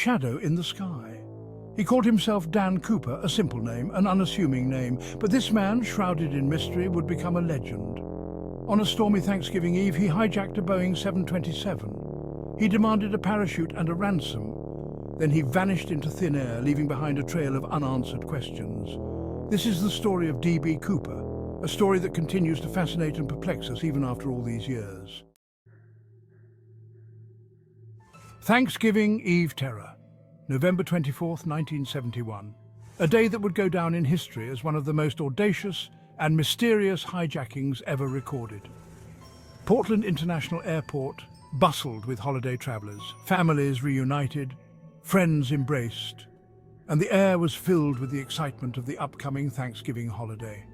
shadow in the sky. He called himself Dan Cooper, a simple name, an unassuming name, but this man, shrouded in mystery, would become a legend. On a stormy Thanksgiving Eve, he hijacked a Boeing 727. He demanded a parachute and a ransom. Then he vanished into thin air, leaving behind a trail of unanswered questions. This is the story of D.B. Cooper, a story that continues to fascinate and perplex us even after all these years. Thanksgiving Eve Terror, November 24th, 1971. A day that would go down in history as one of the most audacious and mysterious hijackings ever recorded. Portland International Airport bustled with holiday travelers, families reunited, friends embraced, and the air was filled with the excitement of the upcoming Thanksgiving holiday.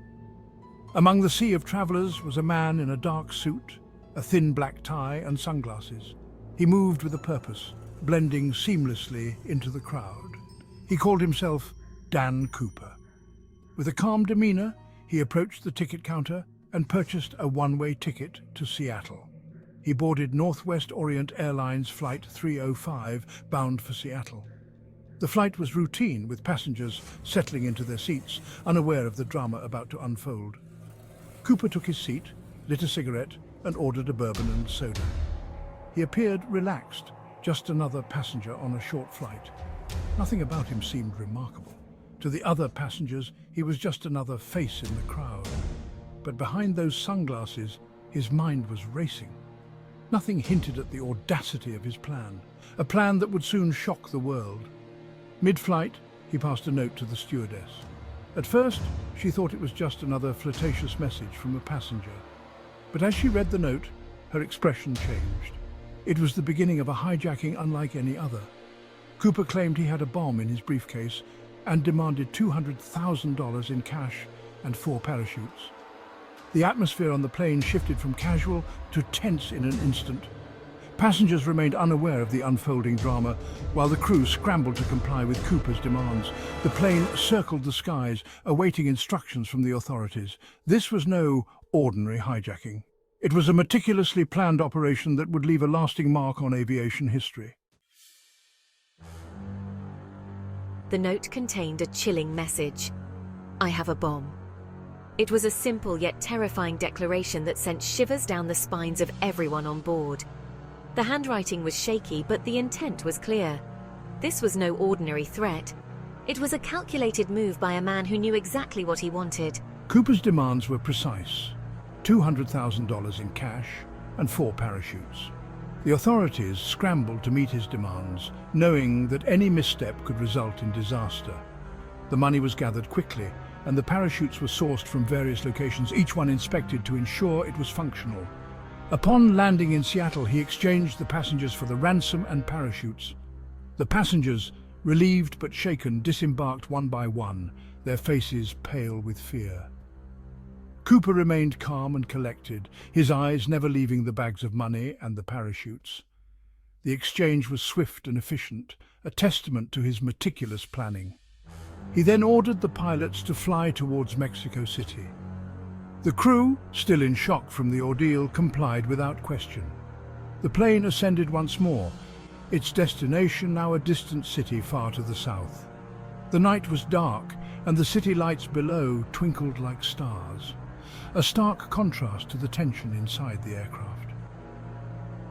Among the sea of travelers was a man in a dark suit, a thin black tie and sunglasses. He moved with a purpose, blending seamlessly into the crowd. He called himself Dan Cooper. With a calm demeanor, he approached the ticket counter and purchased a one-way ticket to Seattle. He boarded Northwest Orient Airlines Flight 305, bound for Seattle. The flight was routine, with passengers settling into their seats, unaware of the drama about to unfold. Cooper took his seat, lit a cigarette, and ordered a bourbon and soda. He appeared relaxed, just another passenger on a short flight. Nothing about him seemed remarkable. To the other passengers, he was just another face in the crowd. But behind those sunglasses, his mind was racing. Nothing hinted at the audacity of his plan, a plan that would soon shock the world. Mid-flight, he passed a note to the stewardess. At first, she thought it was just another flirtatious message from a passenger. But as she read the note, her expression changed. It was the beginning of a hijacking unlike any other. Cooper claimed he had a bomb in his briefcase and demanded $200,000 in cash and 4 parachutes. The atmosphere on the plane shifted from casual to tense in an instant. Passengers remained unaware of the unfolding drama, while the crew scrambled to comply with Cooper's demands. The plane circled the skies, awaiting instructions from the authorities. This was no ordinary hijacking. It was a meticulously planned operation that would leave a lasting mark on aviation history. The note contained a chilling message. "I have a bomb." It was a simple yet terrifying declaration that sent shivers down the spines of everyone on board. The handwriting was shaky, but the intent was clear. This was no ordinary threat. It was a calculated move by a man who knew exactly what he wanted. Cooper's demands were precise: $200,000 in cash and 4 parachutes. The authorities scrambled to meet his demands, knowing that any misstep could result in disaster. The money was gathered quickly, and the parachutes were sourced from various locations, each one inspected to ensure it was functional. Upon landing in Seattle, he exchanged the passengers for the ransom and parachutes. The passengers, relieved but shaken, disembarked one by one, their faces pale with fear. Cooper remained calm and collected, his eyes never leaving the bags of money and the parachutes. The exchange was swift and efficient, a testament to his meticulous planning. He then ordered the pilots to fly towards Mexico City. The crew, still in shock from the ordeal, complied without question. The plane ascended once more, its destination now a distant city far to the south. The night was dark, and the city lights below twinkled like stars, a stark contrast to the tension inside the aircraft.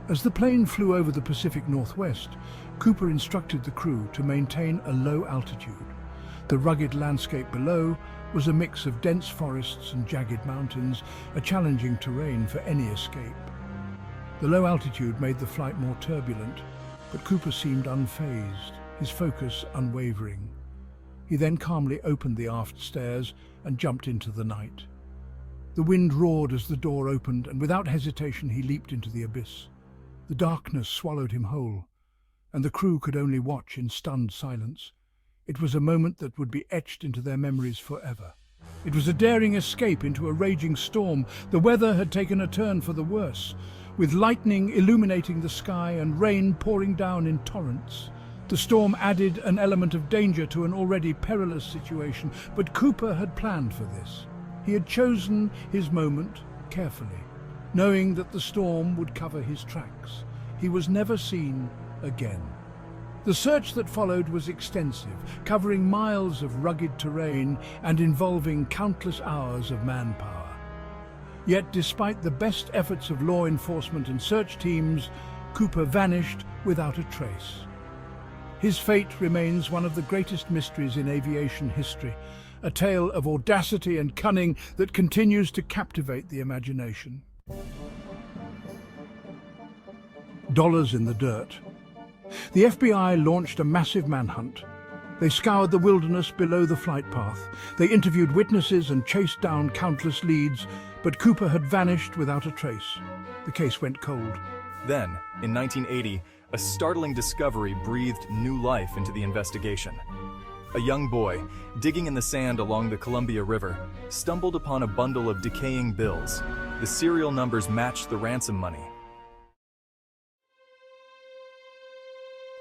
As the plane flew over the Pacific Northwest, Cooper instructed the crew to maintain a low altitude. The rugged landscape below was a mix of dense forests and jagged mountains, a challenging terrain for any escape. The low altitude made the flight more turbulent, but Cooper seemed unfazed, his focus unwavering. He then calmly opened the aft stairs and jumped into the night. The wind roared as the door opened, and without hesitation he leaped into the abyss. The darkness swallowed him whole, and the crew could only watch in stunned silence. It was a moment that would be etched into their memories forever. It was a daring escape into a raging storm. The weather had taken a turn for the worse, with lightning illuminating the sky and rain pouring down in torrents. The storm added an element of danger to an already perilous situation, but Cooper had planned for this. He had chosen his moment carefully, knowing that the storm would cover his tracks. He was never seen again. The search that followed was extensive, covering miles of rugged terrain and involving countless hours of manpower. Yet, despite the best efforts of law enforcement and search teams, Cooper vanished without a trace. His fate remains one of the greatest mysteries in aviation history, a tale of audacity and cunning that continues to captivate the imagination. Dollars in the dirt. The FBI launched a massive manhunt. They scoured the wilderness below the flight path. They interviewed witnesses and chased down countless leads, but Cooper had vanished without a trace. The case went cold. Then, in 1980, a startling discovery breathed new life into the investigation. A young boy, digging in the sand along the Columbia River, stumbled upon a bundle of decaying bills. The serial numbers matched the ransom money.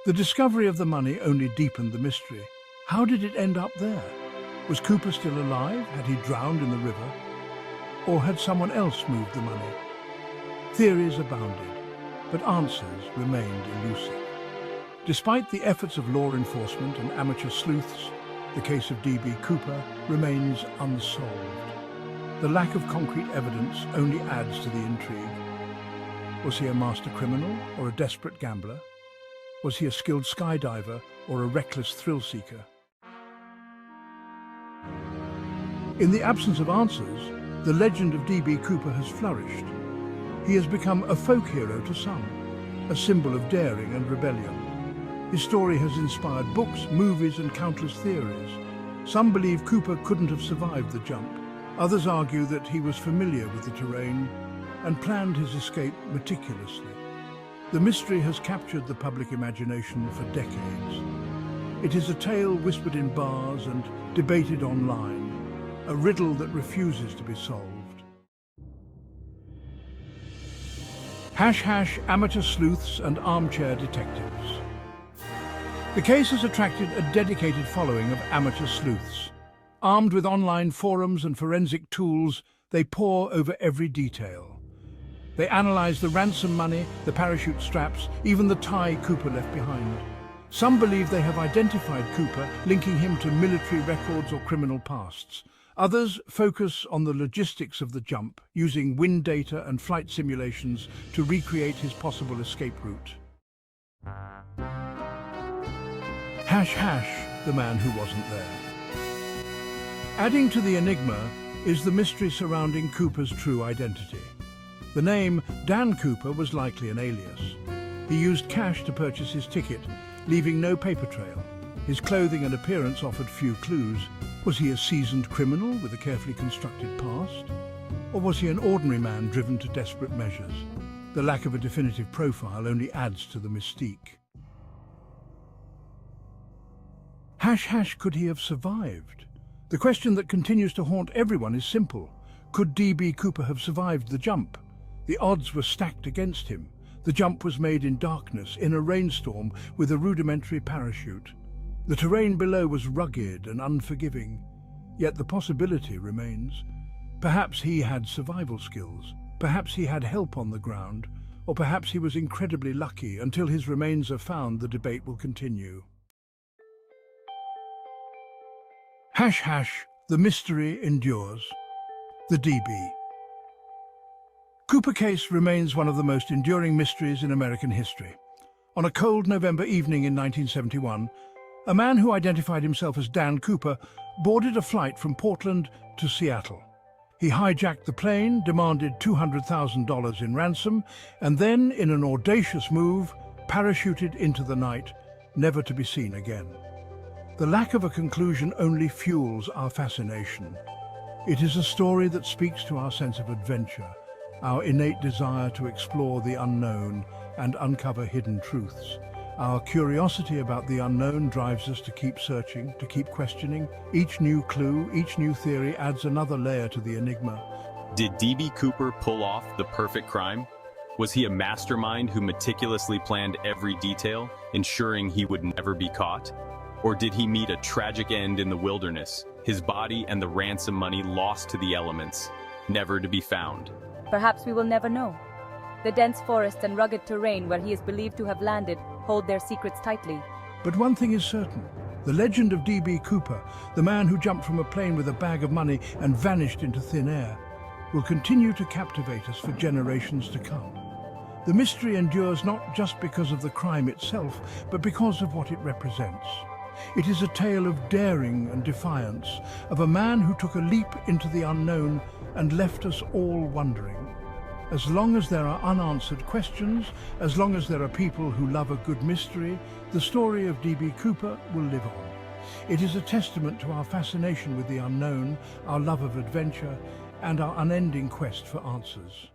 The discovery of the money only deepened the mystery. How did it end up there? Was Cooper still alive? Had he drowned in the river? Or had someone else moved the money? Theories abounded, but answers remained elusive. Despite the efforts of law enforcement and amateur sleuths, the case of D.B. Cooper remains unsolved. The lack of concrete evidence only adds to the intrigue. Was he a master criminal or a desperate gambler? Was he a skilled skydiver or a reckless thrill-seeker? In the absence of answers, the legend of D.B. Cooper has flourished. He has become a folk hero to some, a symbol of daring and rebellion. His story has inspired books, movies, and countless theories. Some believe Cooper couldn't have survived the jump. Others argue that he was familiar with the terrain and planned his escape meticulously. The mystery has captured the public imagination for decades. It is a tale whispered in bars and debated online, a riddle that refuses to be solved. Amateur sleuths and armchair detectives. The case has attracted a dedicated following of amateur sleuths. Armed with online forums and forensic tools, they pore over every detail. They analyze the ransom money, the parachute straps, even the tie Cooper left behind. Some believe they have identified Cooper, linking him to military records or criminal pasts. Others focus on the logistics of the jump, using wind data and flight simulations to recreate his possible escape route. The man who wasn't there. Adding to the enigma is the mystery surrounding Cooper's true identity. The name Dan Cooper was likely an alias. He used cash to purchase his ticket, leaving no paper trail. His clothing and appearance offered few clues. Was he a seasoned criminal with a carefully constructed past? Or was he an ordinary man driven to desperate measures? The lack of a definitive profile only adds to the mystique. Could he have survived? The question that continues to haunt everyone is simple. Could D.B. Cooper have survived the jump? The odds were stacked against him. The jump was made in darkness, in a rainstorm, with a rudimentary parachute. The terrain below was rugged and unforgiving, yet the possibility remains. Perhaps he had survival skills, perhaps he had help on the ground, or perhaps he was incredibly lucky. Until his remains are found, the debate will continue. The mystery endures. The D.B. Cooper case remains one of the most enduring mysteries in American history. On a cold November evening in 1971, a man who identified himself as Dan Cooper boarded a flight from Portland to Seattle. He hijacked the plane, demanded $200,000 in ransom, and then, in an audacious move, parachuted into the night, never to be seen again. The lack of a conclusion only fuels our fascination. It is a story that speaks to our sense of adventure, our innate desire to explore the unknown and uncover hidden truths. Our curiosity about the unknown drives us to keep searching, to keep questioning. Each new clue, each new theory adds another layer to the enigma. Did D.B. Cooper pull off the perfect crime? Was he a mastermind who meticulously planned every detail, ensuring he would never be caught? Or did he meet a tragic end in the wilderness, his body and the ransom money lost to the elements, never to be found? Perhaps we will never know. The dense forests and rugged terrain where he is believed to have landed hold their secrets tightly. But one thing is certain. The legend of D.B. Cooper, the man who jumped from a plane with a bag of money and vanished into thin air, will continue to captivate us for generations to come. The mystery endures not just because of the crime itself, but because of what it represents. It is a tale of daring and defiance, of a man who took a leap into the unknown and left us all wondering. As long as there are unanswered questions, as long as there are people who love a good mystery, the story of D.B. Cooper will live on. It is a testament to our fascination with the unknown, our love of adventure, and our unending quest for answers.